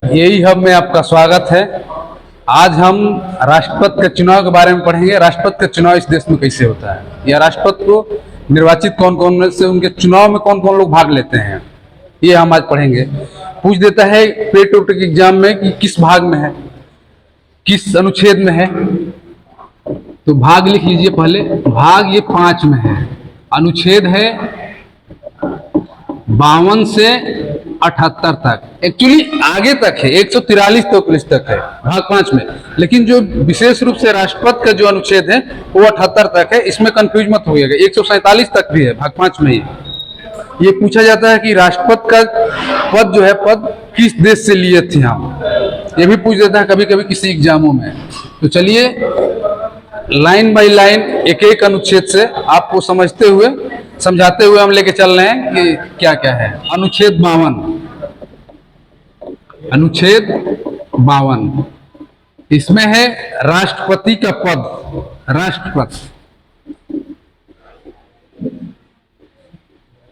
यही हब में आपका स्वागत है। आज हम राष्ट्रपति के चुनाव के बारे में पढ़ेंगे। राष्ट्रपति का चुनाव इस देश में कैसे होता है, या राष्ट्रपति को निर्वाचित कौन कौन से, उनके चुनाव में कौन कौन लोग भाग लेते हैं, ये हम आज पढ़ेंगे। पूछ देता है पेट एग्जाम में कि किस भाग में है, किस अनुच्छेद में है, तो भाग लिख लीजिए पहले। भाग ये 5 में है। अनुच्छेद है 52 से 78 तक, एक्चुअली आगे तक है, 143 तक है भाग 5 में। लेकिन जो विशेष रूप से राष्ट्रपति का जो अनुच्छेद है वो 78 तक है। इसमें कंफ्यूज मत होइएगा, 147 तक भी है भाग 5 में ही। ये पूछा जाता है कि राष्ट्रपति का पद जो है, पद किस देश से लिए थे हम, ये भी पूछ देता है कभी कभी किसी एग्जामों में। तो चलिए लाइन बाय लाइन एक एक अनुच्छेद से आपको समझाते हुए हम लेके चल रहे हैं कि क्या क्या है। अनुच्छेद 52 इसमें है राष्ट्रपति का पद।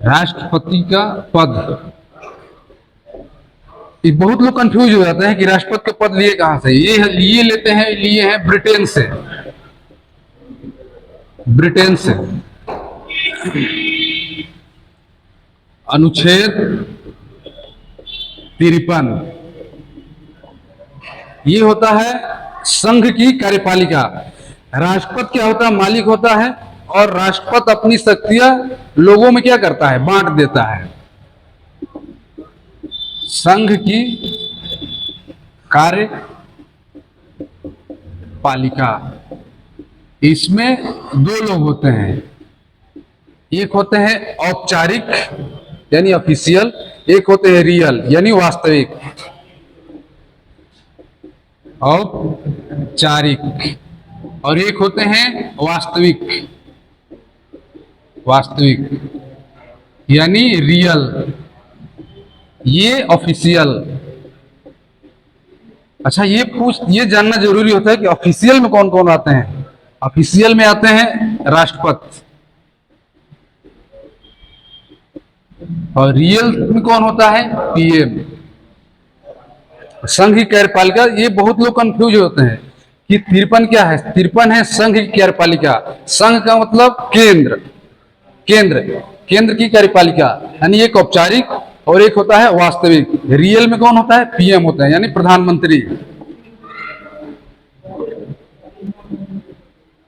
राष्ट्रपति का पद, ये बहुत लोग कंफ्यूज हो जाते हैं कि राष्ट्रपति का पद लिए कहां से। ये लेते हैं, लिए हैं ब्रिटेन से। अनुच्छेद 53 ये होता है संघ की कार्यपालिका। राष्ट्रपति क्या होता है, मालिक होता है, और राष्ट्रपति अपनी शक्तियां लोगों में क्या करता है, बांट देता है। संघ की कार्यपालिका, इसमें 2 लोग होते हैं। एक होते हैं औपचारिक यानी ऑफिशियल, एक होते हैं रियल यानी वास्तविक। औपचारिक, और एक होते हैं वास्तविक यानी रियल, ये ऑफिशियल। अच्छा, ये जानना जरूरी होता है कि ऑफिशियल में कौन कौन आते हैं। ऑफिशियल में आते हैं राष्ट्रपति, और रियल में कौन होता है, पीएम। संघ की कार्यपालिका, ये बहुत लोग कंफ्यूज होते हैं कि 53 क्या है। 53 है संघ की कार्यपालिका। संघ का मतलब केंद्र की कार्यपालिका, यानी एक औपचारिक और एक होता है वास्तविक। रियल में कौन होता है, पीएम होता है, यानी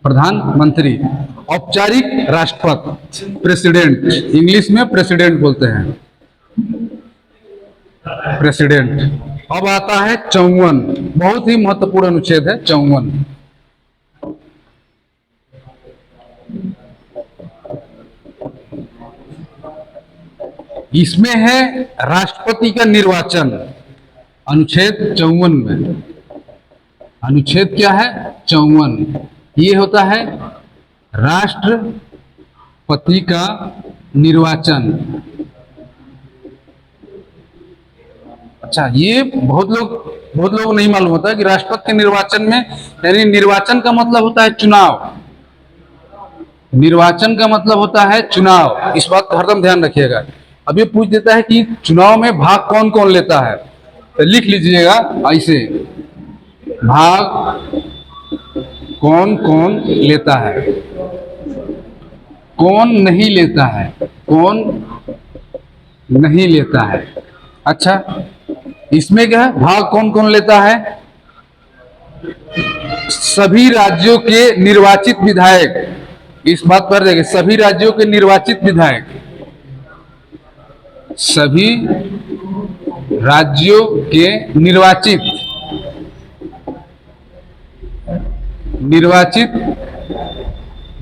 प्रधानमंत्री। औपचारिक राष्ट्रपति, प्रेसिडेंट, इंग्लिश में प्रेसिडेंट बोलते हैं, प्रेसिडेंट। अब आता है 54, बहुत ही महत्वपूर्ण अनुच्छेद है 54। इसमें है राष्ट्रपति का निर्वाचन। अनुच्छेद 54 में, अनुच्छेद क्या है, 54। ये होता है राष्ट्रपति का निर्वाचन। अच्छा, ये बहुत लोग नहीं मालूम होता कि राष्ट्रपति के निर्वाचन में, यानी निर्वाचन का मतलब होता है चुनाव। निर्वाचन का मतलब होता है चुनाव, इस बात को हरदम ध्यान रखिएगा। अब ये पूछ देता है कि चुनाव में भाग कौन कौन लेता है, तो लिख लीजिएगा ऐसे, भाग कौन कौन लेता है, कौन नहीं लेता है। अच्छा, इसमें क्या है, भाग कौन कौन लेता है, सभी राज्यों के निर्वाचित विधायक। इस बात पर देखिए, सभी राज्यों के निर्वाचित विधायक, सभी राज्यों के निर्वाचित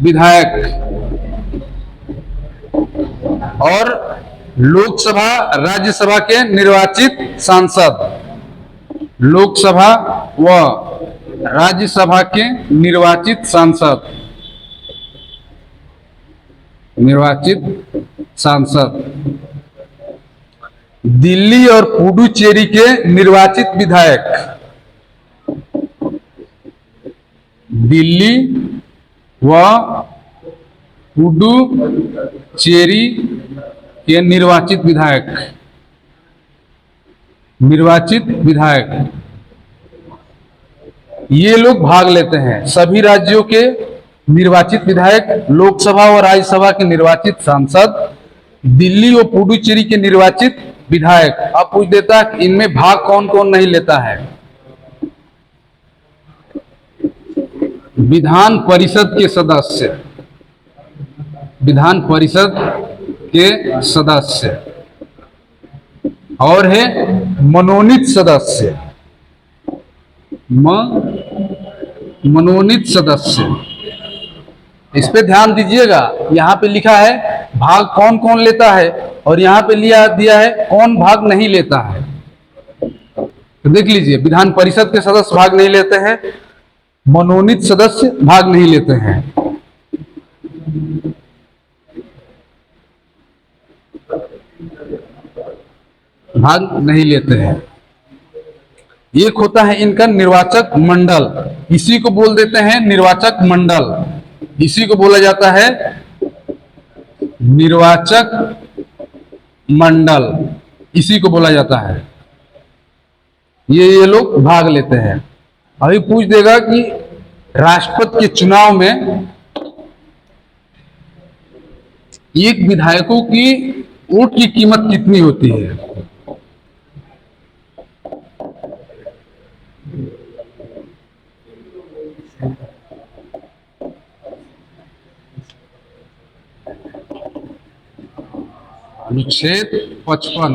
विधायक, और लोकसभा राज्यसभा के निर्वाचित सांसद। लोकसभा व राज्यसभा के निर्वाचित सांसद। दिल्ली और पुडुचेरी के निर्वाचित विधायक, दिल्ली व पुडुचेरी के निर्वाचित विधायक। निर्वाचित विधायक, ये लोग भाग लेते हैं। सभी राज्यों के निर्वाचित विधायक, लोकसभा और राज्यसभा के निर्वाचित सांसद, दिल्ली और पुडुचेरी के निर्वाचित विधायक। अब पूछ देता है इनमें भाग कौन कौन नहीं लेता है। विधान परिषद के सदस्य, विधान परिषद के सदस्य, और है मनोनीत सदस्य, मनोनीत सदस्य। इस पे ध्यान दीजिएगा, यहां पे लिखा है भाग कौन कौन लेता है और यहां पे लिया दिया है कौन भाग नहीं लेता है। तो देख लीजिए, विधान परिषद के सदस्य भाग नहीं लेते हैं, मनोनीत सदस्य भाग नहीं लेते हैं। भाग नहीं लेते हैं। एक होता है इनका निर्वाचक मंडल, इसी को बोल देते हैं निर्वाचक मंडल, इसी को बोला जाता है निर्वाचक मंडल, इसी को बोला जाता है। ये लोग भाग लेते हैं। अभी पूछ देगा कि राष्ट्रपति के चुनाव में एक विधायकों की वोट की कीमत कितनी होती है। अनुच्छेद 55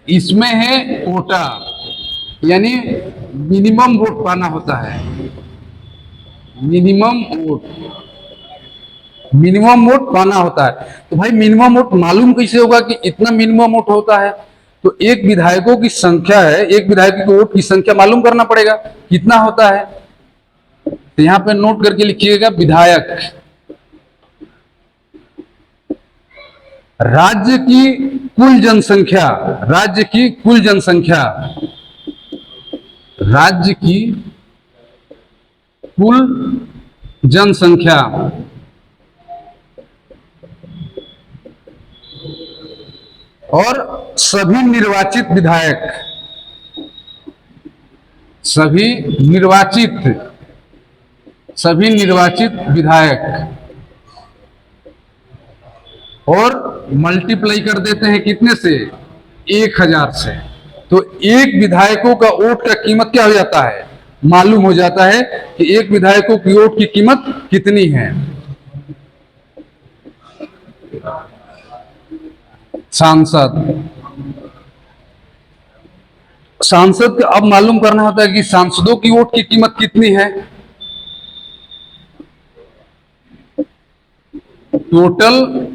इसमें है कोटा, यानी मिनिमम वोट पाना होता है। मिनिमम वोट, मिनिमम वोट पाना होता है। तो भाई मिनिमम वोट मालूम कैसे होगा कि इतना मिनिमम वोट होता है। तो एक विधायकों की संख्या है, एक विधायक की वोट की संख्या मालूम करना पड़ेगा कितना होता है। तो यहां पे नोट करके लिखिएगा विधायक, राज्य की कुल जनसंख्या, राज्य की कुल जनसंख्या, राज्य की कुल जनसंख्या और सभी निर्वाचित विधायक, सभी निर्वाचित विधायक, और मल्टीप्लाई कर देते हैं कितने से, 1000 से। तो एक विधायकों का वोट का कीमत क्या हो जाता है, मालूम हो जाता है कि एक विधायकों की वोट की कीमत कितनी है। सांसद, सांसद का अब मालूम करना होता है कि सांसदों की वोट की कीमत कितनी है। टोटल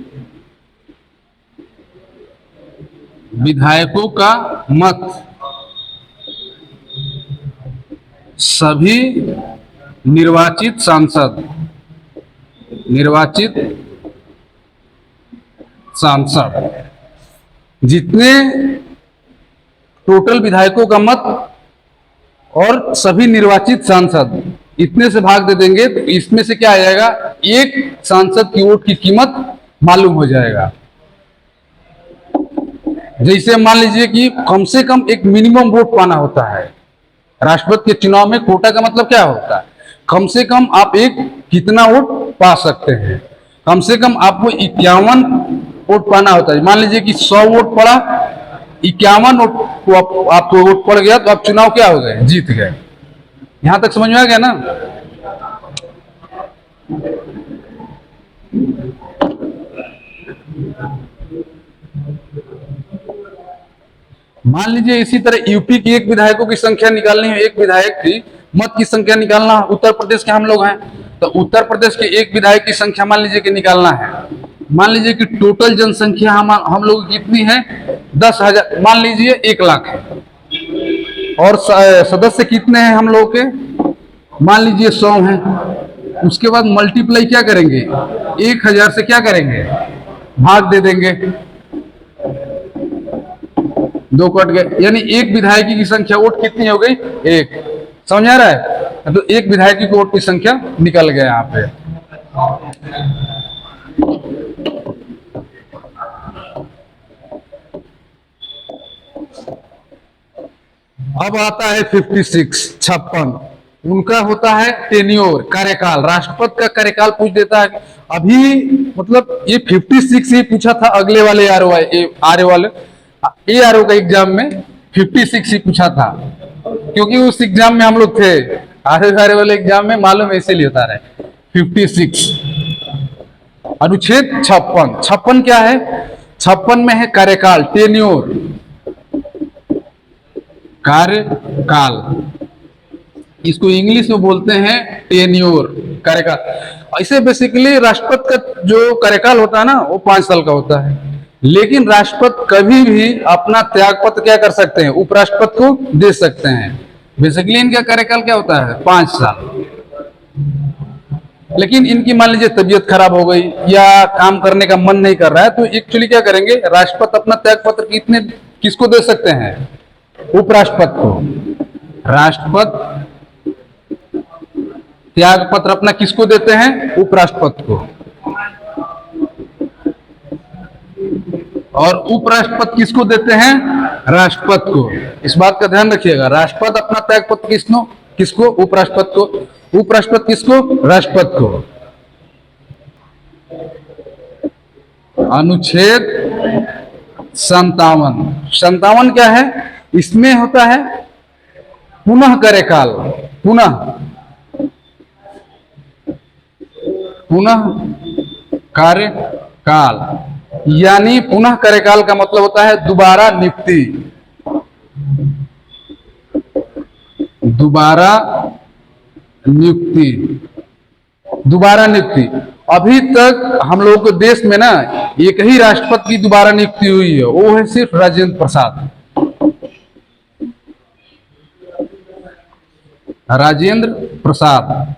विधायकों का मत सभी निर्वाचित सांसद, निर्वाचित सांसद, जितने टोटल विधायकों का मत और सभी निर्वाचित सांसद इतने से भाग दे देंगे तो इसमें से क्या आ जाएगा, एक सांसद की वोट की कीमत मालूम हो जाएगा। जैसे मान लीजिए कि कम से कम एक मिनिमम वोट पाना होता है। राष्ट्रपति के चुनाव में कोटा का मतलब क्या होता है, कम से कम आप एक कितना वोट पा सकते हैं। कम से कम आपको 51 वोट पाना होता है। मान लीजिए कि 100 वोट पड़ा, 51 वोट आपको वोट पड़ गया तो आप चुनाव क्या हो गए, जीत गए। यहां तक समझ में आ गया ना। मान लीजिए इसी तरह यूपी की एक विधायकों की संख्या निकालनी है, एक विधायक की मत की संख्या निकालना। उत्तर प्रदेश के हम लोग हैं तो उत्तर प्रदेश के एक विधायक की संख्या मान लीजिए कि निकालना है। मान लीजिए कि टोटल जनसंख्या हम लोग कितनी है, 10,000, मान लीजिए 1 लाख है, और सदस्य कितने हैं हम लोग के, मान लीजिए 100 हैं। उसके बाद मल्टीप्लाई क्या करेंगे, 1000 से क्या करेंगे, भाग दे देंगे, 2 कट गए, यानी एक विधायकी की संख्या वोट कितनी हो गई, 1। समझ आ रहा है। तो एक विधायकी की वोट की संख्या निकल गया यहाँ पे। अब आता है 56 उनका होता है टेन्योर कार्यकाल, राष्ट्रपति का कार्यकाल पूछ देता है। अभी मतलब ये 56 ही पूछा था अगले वाले ARO का एग्जाम में 56 ही पूछा था, क्योंकि उस एग्जाम में हम लोग थे। आर वाले एग्जाम में मालूम है इसीलिए होता है 56। अनुच्छेद 56 क्या है? 56 में है कार्यकाल, टेन्योर, कार्यकाल, इसको इंग्लिश में बोलते हैं टेन्योर, कार्यकाल। ऐसे बेसिकली राष्ट्रपति का जो कार्यकाल होता है ना वो 5 साल का होता है, लेकिन राष्ट्रपति कभी भी अपना त्यागपत्र क्या कर सकते हैं? उपराष्ट्रपति को दे सकते हैं। बेसिकली इनका कार्यकाल क्या होता है? 5 साल। लेकिन इनकी मान लीजिए तबीयत खराब हो गई या काम करने का मन नहीं कर रहा है, तो एक्चुअली क्या करेंगे? राष्ट्रपति अपना त्यागपत्र किसको दे सकते हैं? उपराष्ट्रपति को। राष्ट्रपति त्याग पत्र अपना किसको देते हैं? उपराष्ट्रपति को। और उपराष्ट्रपति किसको देते हैं? राष्ट्रपति को। इस बात का ध्यान रखिएगा, राष्ट्रपति अपना त्याग पत्र किसको? उपराष्ट्रपति को। उपराष्ट्रपति किसको? राष्ट्रपति को। अनुच्छेद 57 क्या है? इसमें होता है पुनः कार्यकाल, पुनः कार्यकाल, यानी पुनः कार्यकाल का मतलब होता है दोबारा नियुक्ति। दोबारा नियुक्ति। अभी तक हम लोगों के देश में ना एक ही राष्ट्रपति की दोबारा नियुक्ति हुई है, वो है सिर्फ राजेंद्र प्रसाद। राजेंद्र प्रसाद,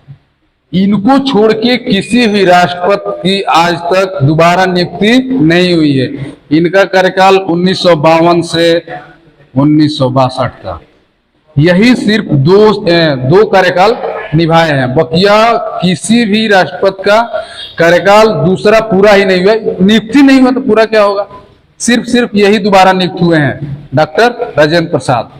इनको छोड़ के किसी भी राष्ट्रपति की आज तक दोबारा नियुक्ति नहीं हुई है। इनका कार्यकाल 1952 से 1962 का, यही सिर्फ दो कार्यकाल निभाए हैं। बकिया किसी भी राष्ट्रपति का कार्यकाल दूसरा पूरा ही नहीं हुआ, नियुक्ति नहीं हुआ तो पूरा क्या होगा? सिर्फ यही दोबारा नियुक्त हुए हैं, डॉक्टर राजेंद्र प्रसाद।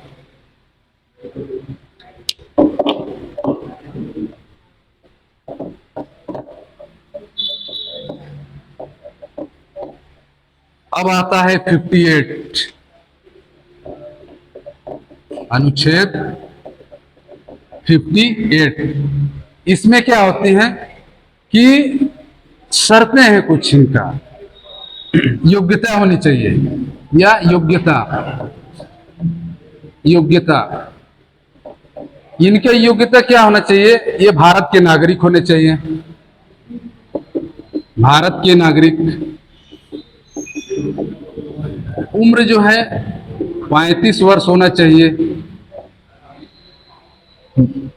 अब आता है 58 अनुच्छेद 58। इसमें क्या होती है कि शर्तें हैं कुछ, इनका योग्यता होनी चाहिए या योग्यता। इनके योग्यता क्या होना चाहिए? ये भारत के नागरिक होने चाहिए, भारत के नागरिक। उम्र जो है 35 वर्ष होना चाहिए,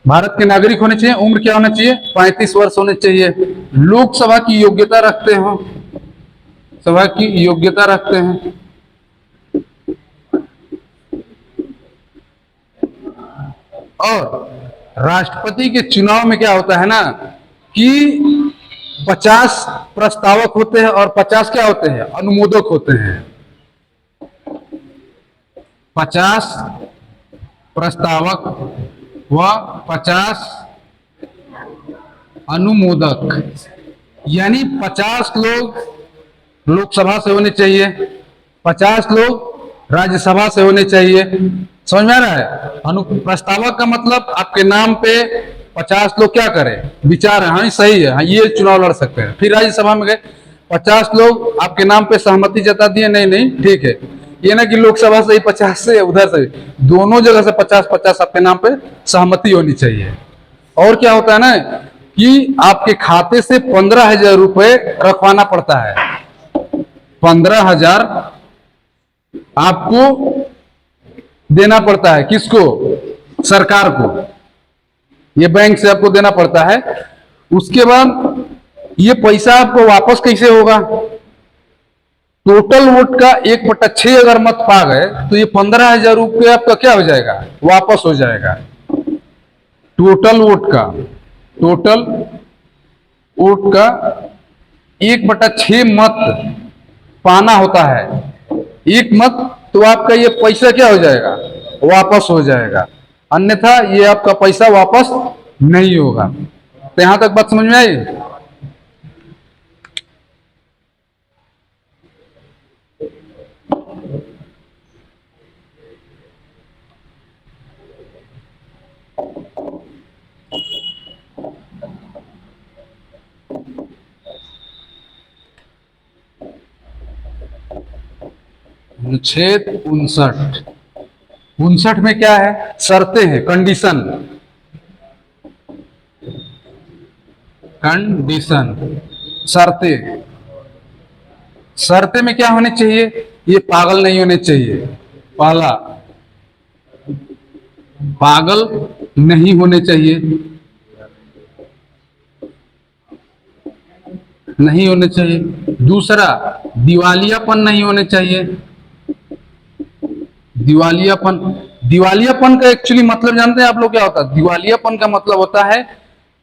भारत के नागरिक होने चाहिए। उम्र क्या होना चाहिए? 35 वर्ष होने चाहिए। लोकसभा की योग्यता रखते हो, सभा की योग्यता रखते हैं। और राष्ट्रपति के चुनाव में क्या होता है ना कि 50 प्रस्तावक होते हैं और 50 क्या होते हैं? अनुमोदक होते हैं। 50 प्रस्तावक व 50 अनुमोदक, यानी 50 लोग लोकसभा से होने चाहिए, 50 लोग राज्यसभा से होने चाहिए। समझ में आ रहा है? प्रस्तावक का मतलब आपके नाम पे 50 लोग क्या करें? विचार है, हाँ सही है, हाँ ये चुनाव लड़ सकते हैं। फिर राज्यसभा में गए, 50 लोग आपके नाम पे सहमति जता दिए, नहीं ठीक है। ये ना कि लोकसभा से ही 50 से उधर से, दोनों जगह से 50-50 आपके नाम पे सहमति होनी चाहिए। और क्या होता है ना कि आपके खाते से 15,000 रुपए रखवाना पड़ता है। 15,000 आपको देना पड़ता है। किसको? सरकार को। ये बैंक से आपको देना पड़ता है। उसके बाद ये पैसा आपको वापस कैसे होगा? टोटल वोट का 1/6 अगर मत पा गए तो ये 15,000 रुपये आपका क्या हो जाएगा? वापस हो जाएगा। टोटल वोट का 1/6 मत पाना होता है। एक मत तो आपका ये पैसा क्या हो जाएगा? वापस हो जाएगा, अन्यथा ये आपका पैसा वापस नहीं होगा। तो यहां तक बात समझ में आई? अनुच्छेद 59। 59 में क्या है? शर्तें हैं, कंडीशन। कंडीशन, शर्तें। शर्तें में क्या होने चाहिए? ये पागल नहीं होने चाहिए। पहला, पागल नहीं होने चाहिए, नहीं होने चाहिए। दूसरा, दिवालियापन नहीं होने चाहिए। दिवालियापन, दिवालियापन का एक्चुअली मतलब जानते हैं आप लोग क्या होता है? दिवालियापन का मतलब होता है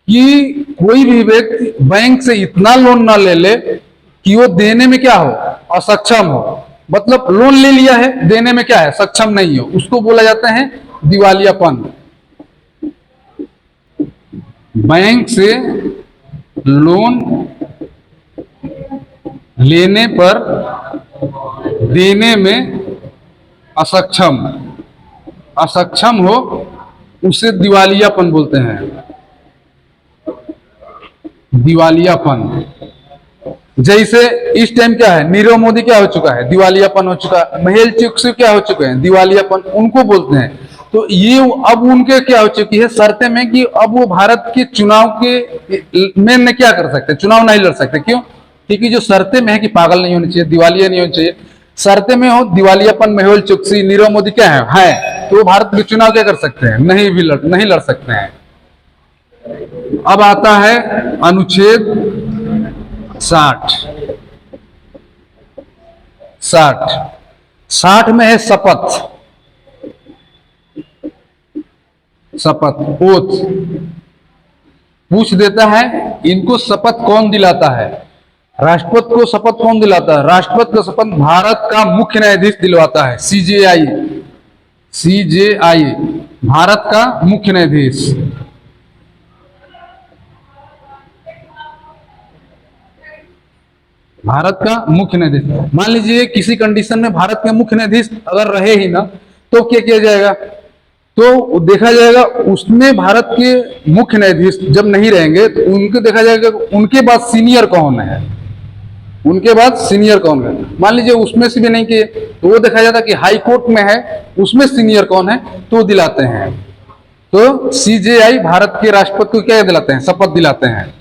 कि कोई भी व्यक्ति बैंक से इतना लोन ना ले ले कि वो देने में क्या हो, असक्षम हो। मतलब लोन ले लिया है, देने में क्या है, सक्षम नहीं हो, उसको बोला जाता है दिवालियापन। बैंक से लोन लेने पर देने में असक्षम, असक्षम हो, उसे दिवालियापन बोलते हैं। दिवालियापन। जैसे इस टाइम क्या है, नीरव मोदी क्या हो चुका है, दिवालियापन हो चुका है। मेहुल चोकसी क्या हो चुके हैं, दिवालियापन, उनको बोलते हैं। तो ये अब उनके क्या हो चुकी है शर्तें में कि अब वो भारत के चुनाव के में क्या कर सकते, चुनाव नहीं लड़ सकते। क्यों? क्योंकि जो शर्तें में है कि पागल नहीं होनी चाहिए, दिवालिया नहीं होनी चाहिए, शर्तें में हो दिवालियापन, मेहुल चोकसी, नीरव मोदी क्या है, तो वो भारत के चुनाव क्या कर सकते हैं, नहीं लड़ सकते हैं। अब आता है अनुच्छेद 60। 60 में है शपथ। शपथ, ओथ। पूछ देता है इनको शपथ कौन दिलाता है? राष्ट्रपति को शपथ कौन दिलाता है? राष्ट्रपति का शपथ भारत का मुख्य न्यायाधीश दिलवाता है, सीजेआई। सीजेआई भारत का मुख्य न्यायाधीश। भारत का मुख्य न्यायाधीश। मान लीजिए किसी कंडीशन में भारत के मुख्य न्यायाधीश अगर रहे ही ना, तो क्या किया जाएगा? तो देखा जाएगा उसमें भारत के मुख्य न्यायाधीश जब नहीं रहेंगे तो उनको देखा जाएगा उनके बाद सीनियर कौन है, उनके बाद सीनियर कौन है। मान लीजिए उसमें से भी नहीं किए तो वो देखा जाता कि हाई कोर्ट में है, उसमें सीनियर कौन है, तो दिलाते हैं। तो सीजेआई भारत के राष्ट्रपति को क्या दिलाते हैं, शपथ दिलाते हैं।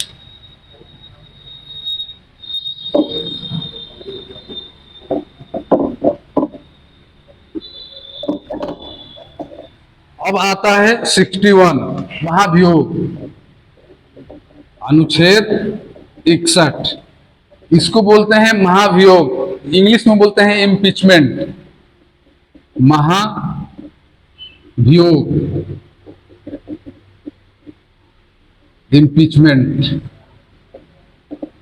अब आता है 61, महाभियोग। अनुच्छेद 61, इसको बोलते हैं महाभियोग, इंग्लिश में बोलते हैं इम्पीचमेंट। महाभियोग, इम्पीचमेंट।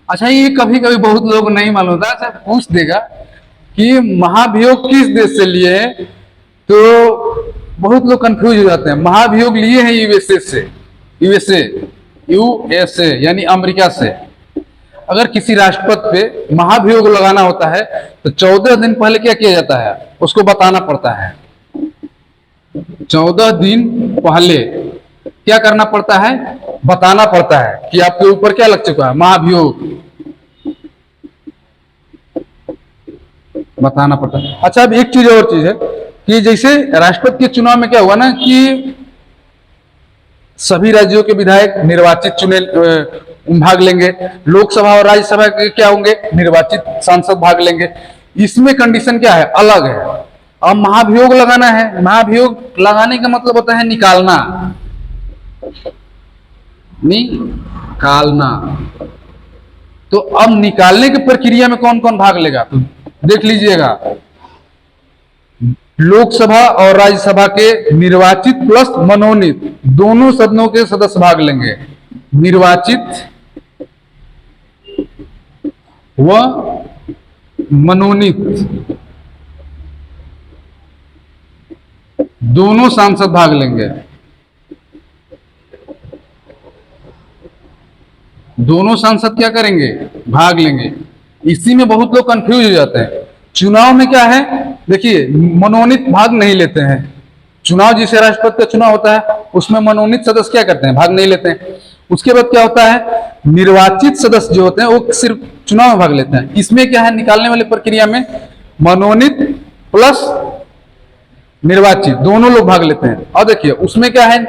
अच्छा, ये कभी कभी बहुत लोग नहीं मालूम होता, अच्छा पूछ देगा कि महाभियोग किस देश से लिए है, तो बहुत लोग कंफ्यूज हो जाते हैं। महाभियोग लिए हैं यूएसए से, यूएसए यानी अमेरिका से। अगर किसी राष्ट्रपति पे महाभियोग लगाना होता है तो 14 दिन पहले क्या किया जाता है, उसको बताना पड़ता है। 14 दिन पहले क्या करना पड़ता है, बताना पड़ता है कि आपके ऊपर क्या लग चुका है, महाभियोग, बताना पड़ता है। अच्छा, अब एक चीज और चीज है कि जैसे राष्ट्रपति के चुनाव में क्या हुआ ना कि सभी राज्यों के विधायक निर्वाचित चुने भाग लेंगे, लोकसभा और राज्यसभा के क्या होंगे, निर्वाचित सांसद भाग लेंगे। इसमें कंडीशन क्या है, अलग है। अब महाभियोग लगाना है, महाभियोग लगाने का मतलब होता है निकालना, निकालना। तो अब निकालने की प्रक्रिया में कौन कौन भाग लेगा, तो देख लीजिएगा। लोकसभा और राज्यसभा के निर्वाचित प्लस मनोनीत दोनों सदनों के सदस्य भाग लेंगे। निर्वाचित व मनोनीत दोनों सांसद भाग लेंगे, दोनों सांसद क्या करेंगे, भाग लेंगे। इसी में बहुत लोग कंफ्यूज हो जाते हैं। चुनाव में क्या है, देखिए मनोनीत भाग नहीं लेते हैं। चुनाव जिसे राष्ट्रपति का चुनाव होता है उसमें मनोनीत सदस्य क्या करते हैं, भाग नहीं लेते हैं। उसके बाद क्या होता है, निर्वाचित सदस्य जो होते हैं वो सिर्फ चुनाव में भाग लेते हैं। इसमें क्या है, निकालने वाली प्रक्रिया में मनोनीत प्लस निर्वाचित दोनों लोग भाग लेते हैं। और देखिए उसमें क्या है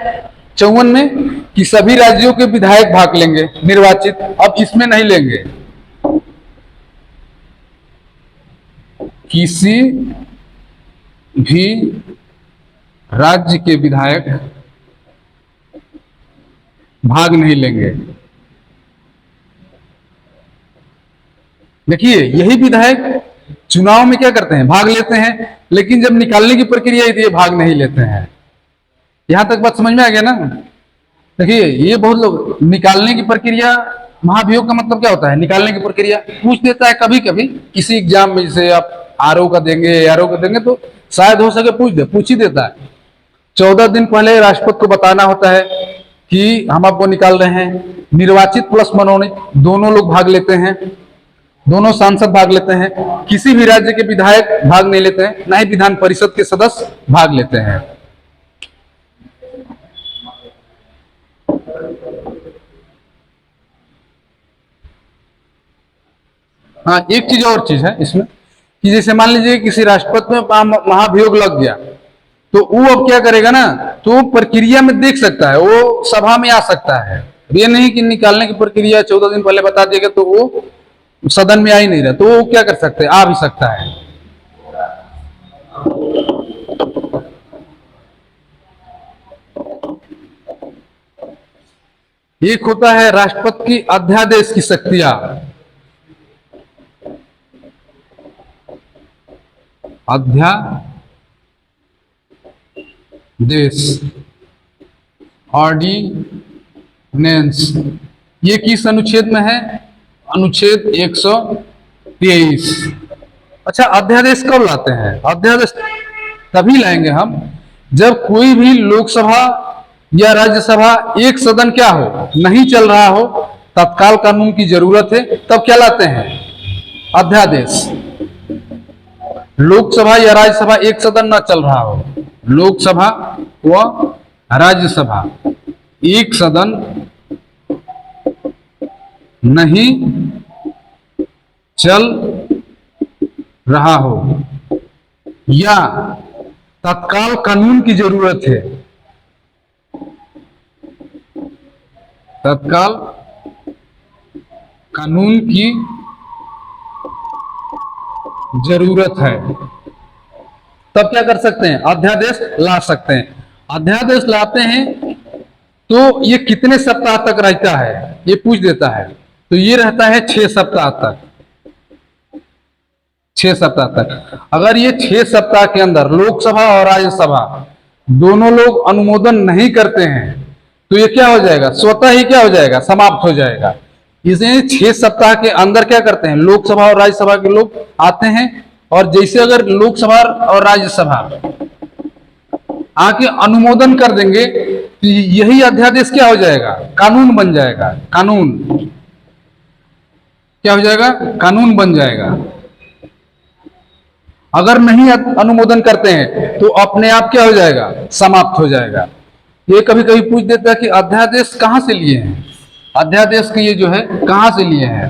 54 में कि सभी राज्यों के विधायक भाग लेंगे निर्वाचित, अब इसमें नहीं लेंगे। किसी भी राज्य के विधायक भाग नहीं लेंगे। देखिए यही विधायक चुनाव में क्या करते हैं, भाग लेते हैं, लेकिन जब निकालने की प्रक्रिया है तो ये भाग नहीं लेते हैं। यहां तक बात समझ में आ गया ना। देखिए ये बहुत लोग निकालने की प्रक्रिया, महाभियोग का मतलब क्या होता है, निकालने की प्रक्रिया पूछ देता है कभी कभी किसी एग्जाम में, जैसे आप आरओ का देंगे, एआरओ का देंगे तो शायद हो सके पूछ ही देता है। 14 दिन पहले राष्ट्रपति को बताना होता है कि हम आपको निकाल रहे हैं। निर्वाचित प्लस मनोनीत दोनों लोग भाग लेते हैं, दोनों सांसद भाग लेते हैं। किसी भी राज्य के विधायक भाग नहीं लेते हैं, न ही विधान परिषद के सदस्य भाग लेते हैं। हाँ एक चीज और चीज है इसमें कि जैसे मान लीजिए किसी राष्ट्रपति में महाभियोग लग गया तो वो अब क्या करेगा ना, तो प्रक्रिया में देख सकता है, वो सभा में आ सकता है। ये नहीं कि निकालने की प्रक्रिया 14 दिन पहले बता देगा तो वो सदन में आ ही नहीं रहा, तो वो क्या कर सकते हैं, आ भी सकता है। एक होता है राष्ट्रपति की अध्यादेश की शक्तियां। अध्यादेश ऑर्डिनेंस, ये किस अनुच्छेद में है, अनुच्छेद 123। अच्छा अध्यादेश कब लाते हैं, अध्यादेश तभी लाएंगे हम जब कोई भी लोकसभा या राज्यसभा एक सदन क्या हो, नहीं चल रहा हो, तत्काल कानून की जरूरत है, तब क्या लाते हैं, अध्यादेश। लोकसभा या राज्यसभा एक सदन ना चल रहा हो, लोकसभा व राज्यसभा एक सदन नहीं चल रहा हो या तत्काल कानून की जरूरत है, तत्काल कानून की जरूरत है, तब क्या कर सकते हैं, अध्यादेश ला सकते हैं। अध्यादेश लाते हैं तो ये कितने सप्ताह तक रहता है, ये पूछ देता है, तो ये रहता है 6 सप्ताह तक, 6 सप्ताह तक। अगर ये 6 सप्ताह के अंदर लोकसभा और राज्यसभा दोनों लोग अनुमोदन नहीं करते हैं तो ये क्या हो जाएगा, स्वतः ही क्या हो जाएगा, समाप्त हो जाएगा। इसलिए 6 सप्ताह के अंदर क्या करते हैं, लोकसभा और राज्यसभा के लोग आते हैं, और जैसे अगर लोकसभा और राज्यसभा आके अनुमोदन कर देंगे तो यही अध्यादेश क्या हो जाएगा, कानून बन जाएगा। कानून क्या हो जाएगा, कानून बन जाएगा। अगर नहीं अनुमोदन करते हैं तो अपने आप क्या हो जाएगा, समाप्त हो जाएगा। ये कभी कभी पूछ देता है कि अध्यादेश कहां से लिए हैं, अध्यादेश के ये जो है कहां से लिए हैं,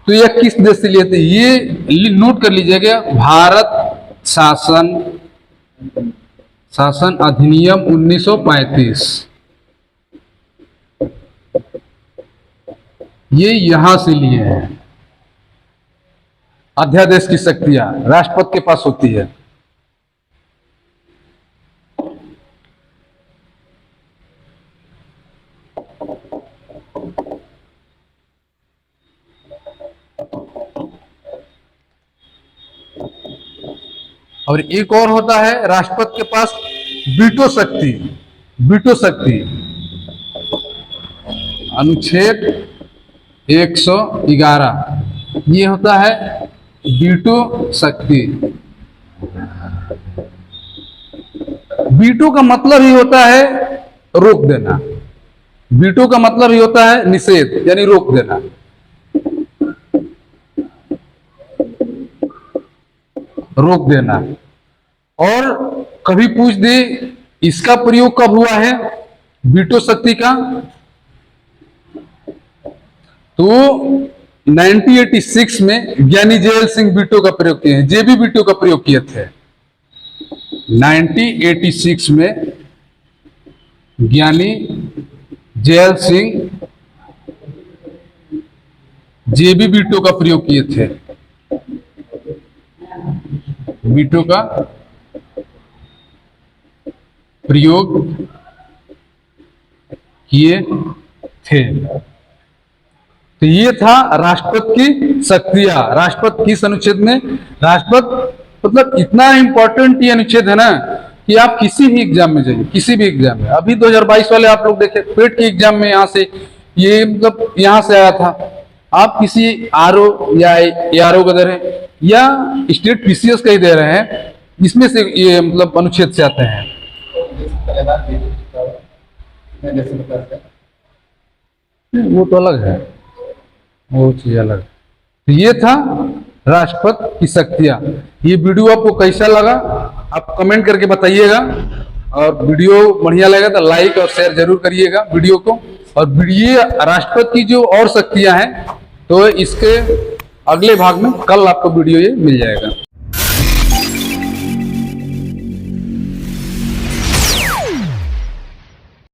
तो ये किस देश से लिए थे, ये नोट कर लीजिएगा, भारत शासन अधिनियम 1935, ये यहां से लिए हैं। अध्यादेश की शक्तियां राष्ट्रपति के पास होती है। और एक और होता है राष्ट्रपति के पास वीटो शक्ति, वीटो शक्ति अनुच्छेद 111, ये होता है वीटो शक्ति। वीटो का मतलब ही होता है रोक देना, वीटो का मतलब ही होता है निषेध यानी रोक देना। रोक देना। और कभी पूछ दे इसका प्रयोग कब हुआ है वीटो शक्ति का, तो 1986 में ज्ञानी जेएल सिंह वीटो का प्रयोग किए हैं, जेबी वीटो का प्रयोग किए थे। 1986 में ज्ञानी जेएल सिंह जेबी वीटो का प्रयोग किए थे, वीटो का प्रयोग किए थे। तो ये था राष्ट्रपति की शक्तियां। राष्ट्रपति किस अनुच्छेद में, राष्ट्रपति मतलब इतना इंपॉर्टेंट ये अनुच्छेद है ना कि आप किसी भी एग्जाम में जाइए, किसी भी एग्जाम में, अभी 2022 वाले आप लोग देखे पेट के एग्जाम में यहाँ से ये मतलब यहाँ से आया था, आप किसी आरओ या एआरओ का दे रहे हैं या स्टेट पीसीएस का ही दे रहे हैं, इसमें से ये मतलब अनुच्छेद से आते हैं। वो तो अलग है, वो चीज अलग। तो ये था राष्ट्रपति की शक्तियां। ये वीडियो आपको कैसा लगा आप कमेंट करके बताइएगा, और वीडियो बढ़िया लगा तो लाइक और शेयर जरूर करिएगा वीडियो को। और वीडियो राष्ट्रपति की जो और शक्तियां हैं तो इसके अगले भाग में कल आपको वीडियो ये मिल जाएगा।